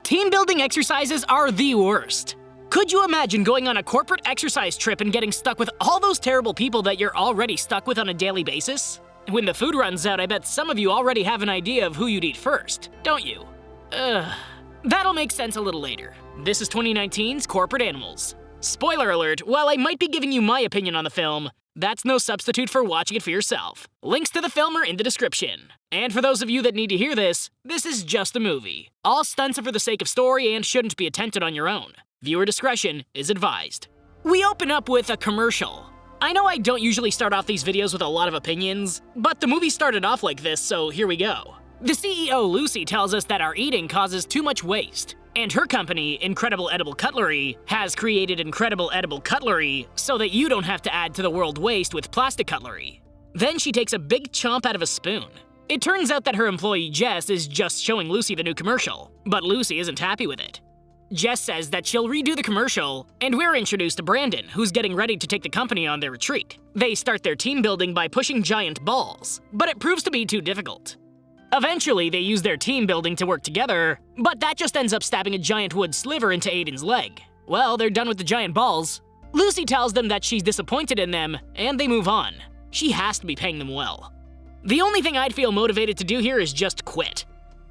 Team building exercises are the worst. Could you imagine going on a corporate exercise trip and getting stuck with all those terrible people that you're already stuck with on a daily basis? When the food runs out, I bet some of you already have an idea of who you'd eat first, don't you? That'll make sense a little later. This is 2019's Corporate Animals. Spoiler alert, while I might be giving you my opinion on the film, that's no substitute for watching it for yourself. Links to the film are in the description. And for those of you that need to hear this is just a movie. All stunts are for the sake of story and shouldn't be attempted on your own. Viewer discretion is advised. We open up with a commercial. I know I don't usually start off these videos with a lot of opinions, but the movie started off like this, so here we go. The CEO, Lucy, tells us that our eating causes too much waste. And her company, Incredible Edible Cutlery, has created incredible edible cutlery so that you don't have to add to the world waste with plastic cutlery. Then she takes a big chomp out of a spoon. It turns out that her employee Jess is just showing Lucy the new commercial, but Lucy isn't happy with it. Jess says that she'll redo the commercial, and we're introduced to Brandon, who's getting ready to take the company on their retreat. They start their team building by pushing giant balls, but it proves to be too difficult. Eventually, they use their team building to work together, but that just ends up stabbing a giant wood sliver into Aiden's leg. Well, they're done with the giant balls. Lucy tells them that she's disappointed in them, and they move on. She has to be paying them well. The only thing I'd feel motivated to do here is just quit.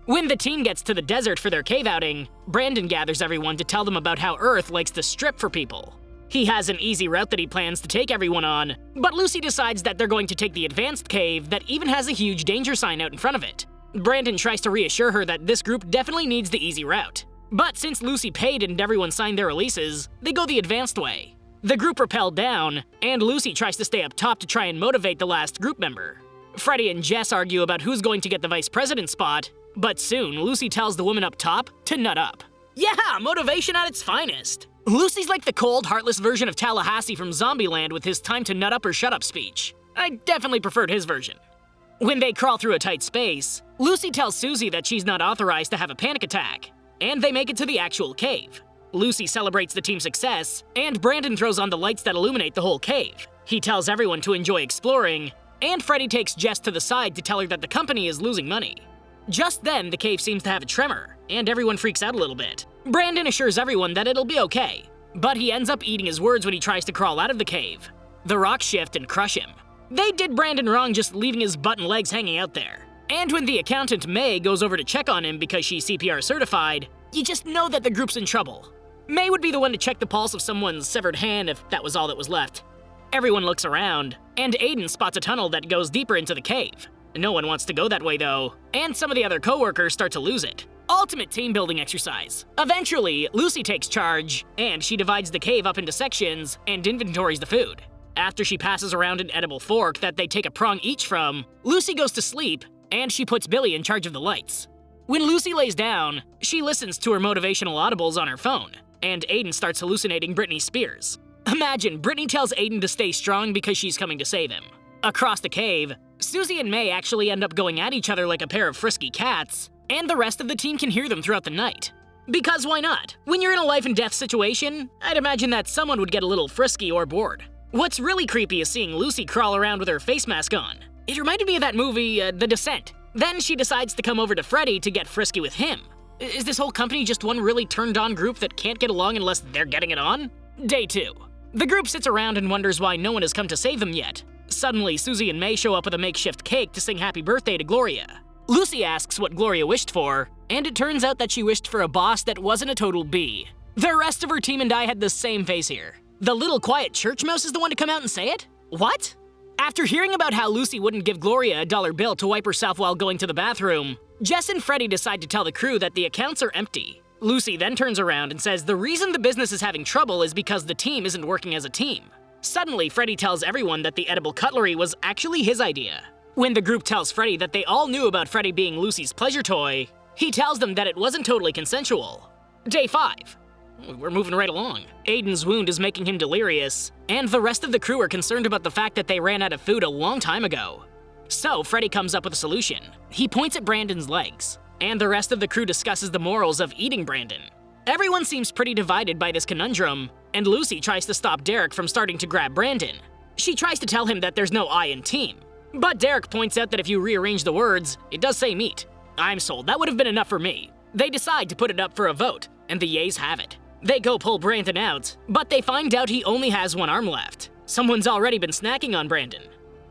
When the team gets to the desert for their cave outing, Brandon gathers everyone to tell them about how Earth likes to strip for people. He has an easy route that he plans to take everyone on, but Lucy decides that they're going to take the advanced cave that even has a huge danger sign out in front of it. Brandon tries to reassure her that this group definitely needs the easy route. But since Lucy paid and everyone signed their releases, they go the advanced way. The group rappelled down, and Lucy tries to stay up top to try and motivate the last group member. Freddie and Jess argue about who's going to get the vice president spot, but soon Lucy tells the woman up top to nut up. Yeah, motivation at its finest. Lucy's like the cold, heartless version of Tallahassee from Zombieland with his time to nut up or shut up speech. I definitely preferred his version. When they crawl through a tight space, Lucy tells Susie that she's not authorized to have a panic attack, and they make it to the actual cave. Lucy celebrates the team's success, and Brandon throws on the lights that illuminate the whole cave. He tells everyone to enjoy exploring, and Freddie takes Jess to the side to tell her that the company is losing money. Just then, the cave seems to have a tremor, and everyone freaks out a little bit. Brandon assures everyone that it'll be okay, but he ends up eating his words when he tries to crawl out of the cave. The rocks shift and crush him. They did Brandon wrong just leaving his butt and legs hanging out there. And when the accountant May goes over to check on him because she's CPR certified, you just know that the group's in trouble. May would be the one to check the pulse of someone's severed hand if that was all that was left. Everyone looks around, and Aiden spots a tunnel that goes deeper into the cave. No one wants to go that way though, and some of the other co-workers start to lose it. Ultimate team building exercise. Eventually, Lucy takes charge, and she divides the cave up into sections and inventories the food. After she passes around an edible fork that they take a prong each from, Lucy goes to sleep, and she puts Billy in charge of the lights. When Lucy lays down, she listens to her motivational audibles on her phone, and Aiden starts hallucinating Britney Spears. Imagine, Britney tells Aiden to stay strong because she's coming to save him. Across the cave, Susie and May actually end up going at each other like a pair of frisky cats, and the rest of the team can hear them throughout the night. Because why not? When you're in a life and death situation, I'd imagine that someone would get a little frisky or bored. What's really creepy is seeing Lucy crawl around with her face mask on. It reminded me of that movie, The Descent. Then she decides to come over to Freddie to get frisky with him. Is this whole company just one really turned-on group that can't get along unless they're getting it on? Day 2. The group sits around and wonders why no one has come to save them yet. Suddenly, Susie and May show up with a makeshift cake to sing happy birthday to Gloria. Lucy asks what Gloria wished for, and it turns out that she wished for a boss that wasn't a total B. The rest of her team and I had the same face here. The little quiet church mouse is the one to come out and say it? What? After hearing about how Lucy wouldn't give Gloria a dollar bill to wipe herself while going to the bathroom, Jess and Freddie decide to tell the crew that the accounts are empty. Lucy then turns around and says the reason the business is having trouble is because the team isn't working as a team. Suddenly, Freddie tells everyone that the edible cutlery was actually his idea. When the group tells Freddie that they all knew about Freddie being Lucy's pleasure toy, he tells them that it wasn't totally consensual. Day 5. We're moving right along. Aiden's wound is making him delirious, and the rest of the crew are concerned about the fact that they ran out of food a long time ago. So Freddie comes up with a solution. He points at Brandon's legs, and the rest of the crew discusses the morals of eating Brandon. Everyone seems pretty divided by this conundrum, and Lucy tries to stop Derek from starting to grab Brandon. She tries to tell him that there's no I in team, but Derek points out that if you rearrange the words, it does say meat. I'm sold, that would have been enough for me. They decide to put it up for a vote, and the yays have it. They go pull Brandon out, but they find out he only has one arm left. Someone's already been snacking on Brandon.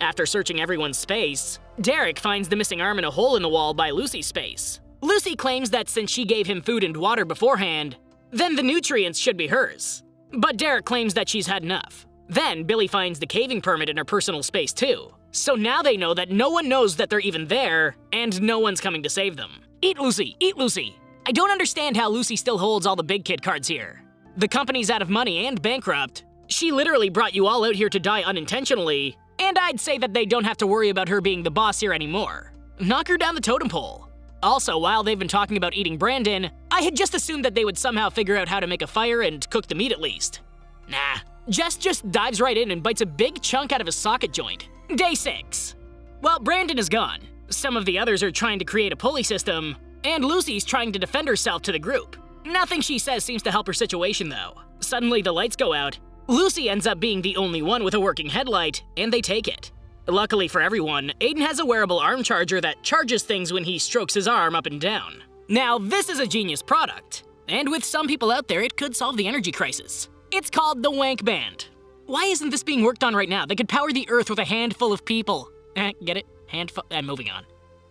After searching everyone's space, Derek finds the missing arm in a hole in the wall by Lucy's space. Lucy claims that since she gave him food and water beforehand, then the nutrients should be hers. But Derek claims that she's had enough. Then Billy finds the caving permit in her personal space too. So now they know that no one knows that they're even there, and no one's coming to save them. Eat Lucy! Eat Lucy! I don't understand how Lucy still holds all the big kid cards here. The company's out of money and bankrupt. She literally brought you all out here to die unintentionally, and I'd say that they don't have to worry about her being the boss here anymore. Knock her down the totem pole. Also, while they've been talking about eating Brandon, I had just assumed that they would somehow figure out how to make a fire and cook the meat at least. Nah. Jess just dives right in and bites a big chunk out of his socket joint. Day 6. Well, Brandon is gone. Some of the others are trying to create a pulley system, and Lucy's trying to defend herself to the group. Nothing she says seems to help her situation though. Suddenly the lights go out. Lucy ends up being the only one with a working headlight, and they take it. Luckily for everyone, Aiden has a wearable arm charger that charges things when he strokes his arm up and down. Now, this is a genius product, and with some people out there, it could solve the energy crisis. It's called the Wank Band. Why isn't this being worked on right now? They could power the Earth with a handful of people. Get it? Handful. Moving on.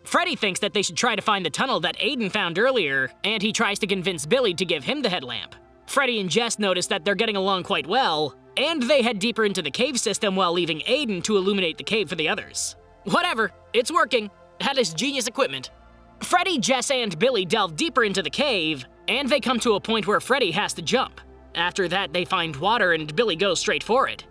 Freddy thinks that they should try to find the tunnel that Aiden found earlier, and he tries to convince Billy to give him the headlamp. Freddy and Jess notice that they're getting along quite well, and they head deeper into the cave system while leaving Aiden to illuminate the cave for the others. Whatever, it's working. That is genius equipment. Freddy, Jess, and Billy delve deeper into the cave, and they come to a point where Freddy has to jump. After that, they find water and Billy goes straight for it.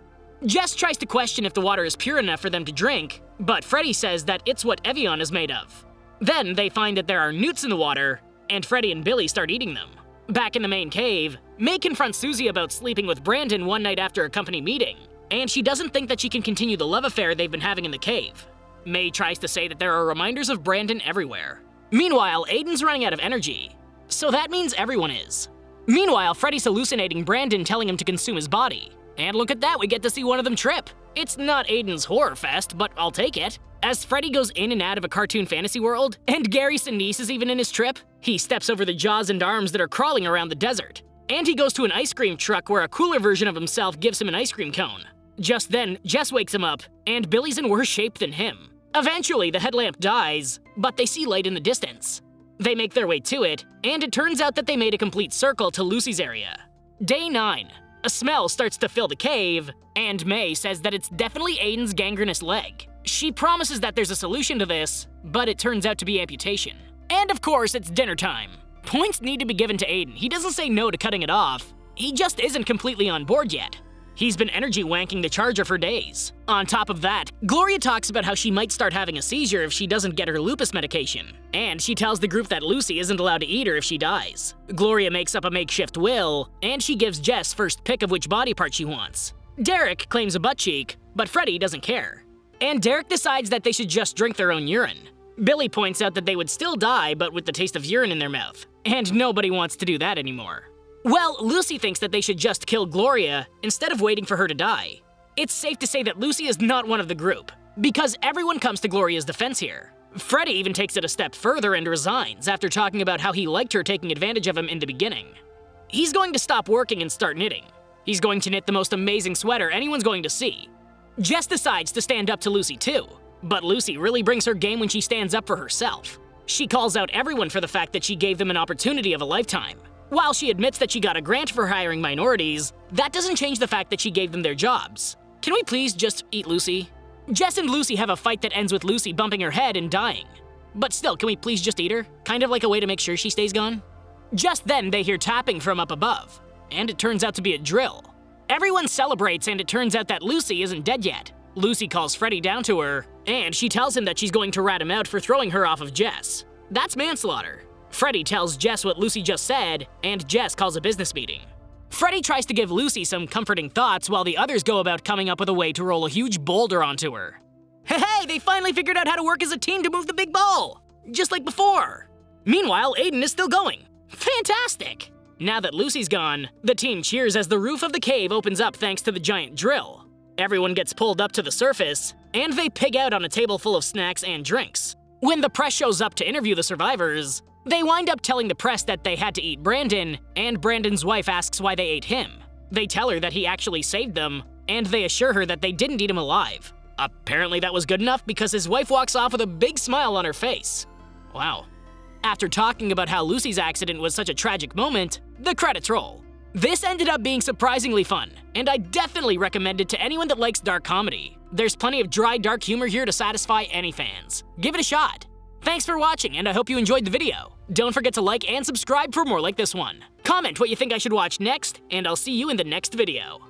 Jess tries to question if the water is pure enough for them to drink, but Freddy says that it's what Evian is made of. Then they find that there are newts in the water, and Freddy and Billy start eating them. Back in the main cave, May confronts Susie about sleeping with Brandon one night after a company meeting, and she doesn't think that she can continue the love affair they've been having in the cave. May tries to say that there are reminders of Brandon everywhere. Meanwhile, Aiden's running out of energy, so that means everyone is. Meanwhile, Freddy's hallucinating Brandon telling him to consume his body. And look at that, we get to see one of them trip. It's not Aiden's horror fest, but I'll take it. As Freddy goes in and out of a cartoon fantasy world, and Gary Sinise is even in his trip, he steps over the jaws and arms that are crawling around the desert. And he goes to an ice cream truck where a cooler version of himself gives him an ice cream cone. Just then, Jess wakes him up, and Billy's in worse shape than him. Eventually, the headlamp dies, but they see light in the distance. They make their way to it, and it turns out that they made a complete circle to Lucy's area. Day 9. A smell starts to fill the cave, and May says that it's definitely Aiden's gangrenous leg. She promises that there's a solution to this, but it turns out to be amputation. And of course, it's dinner time. Points need to be given to Aiden. He doesn't say no to cutting it off. He just isn't completely on board yet. He's been energy wanking the charger for days. On top of that, Gloria talks about how she might start having a seizure if she doesn't get her lupus medication. And she tells the group that Lucy isn't allowed to eat her if she dies. Gloria makes up a makeshift will, and she gives Jess first pick of which body part she wants. Derek claims a butt cheek, but Freddy doesn't care. And Derek decides that they should just drink their own urine. Billy points out that they would still die, but with the taste of urine in their mouth. And nobody wants to do that anymore. Well, Lucy thinks that they should just kill Gloria instead of waiting for her to die. It's safe to say that Lucy is not one of the group, because everyone comes to Gloria's defense here. Freddy even takes it a step further and resigns after talking about how he liked her taking advantage of him in the beginning. He's going to stop working and start knitting. He's going to knit the most amazing sweater anyone's going to see. Jess decides to stand up to Lucy too, but Lucy really brings her game when she stands up for herself. She calls out everyone for the fact that she gave them an opportunity of a lifetime. While she admits that she got a grant for hiring minorities, that doesn't change the fact that she gave them their jobs. Can we please just eat Lucy? Jess and Lucy have a fight that ends with Lucy bumping her head and dying. But still, can we please just eat her? Kind of like a way to make sure she stays gone? Just then, they hear tapping from up above, and it turns out to be a drill. Everyone celebrates, and it turns out that Lucy isn't dead yet. Lucy calls Freddy down to her, and she tells him that she's going to rat him out for throwing her off of Jess. That's manslaughter. Freddy tells Jess what Lucy just said, and Jess calls a business meeting. Freddy tries to give Lucy some comforting thoughts while the others go about coming up with a way to roll a huge boulder onto her. Hey, they finally figured out how to work as a team to move the big ball! Just like before! Meanwhile, Aiden is still going. Fantastic! Now that Lucy's gone, the team cheers as the roof of the cave opens up thanks to the giant drill. Everyone gets pulled up to the surface, and they pig out on a table full of snacks and drinks. When the press shows up to interview the survivors, They wind up telling the press that they had to eat Brandon, and Brandon's wife asks why they ate him. They tell her that he actually saved them, and they assure her that they didn't eat him alive. Apparently that was good enough because his wife walks off with a big smile on her face. Wow. After talking about how Lucy's accident was such a tragic moment, the credits roll. This ended up being surprisingly fun, and I definitely recommend it to anyone that likes dark comedy. There's plenty of dry, dark humor here to satisfy any fans. Give it a shot. Thanks for watching, and I hope you enjoyed the video. Don't forget to like and subscribe for more like this one. Comment what you think I should watch next, and I'll see you in the next video.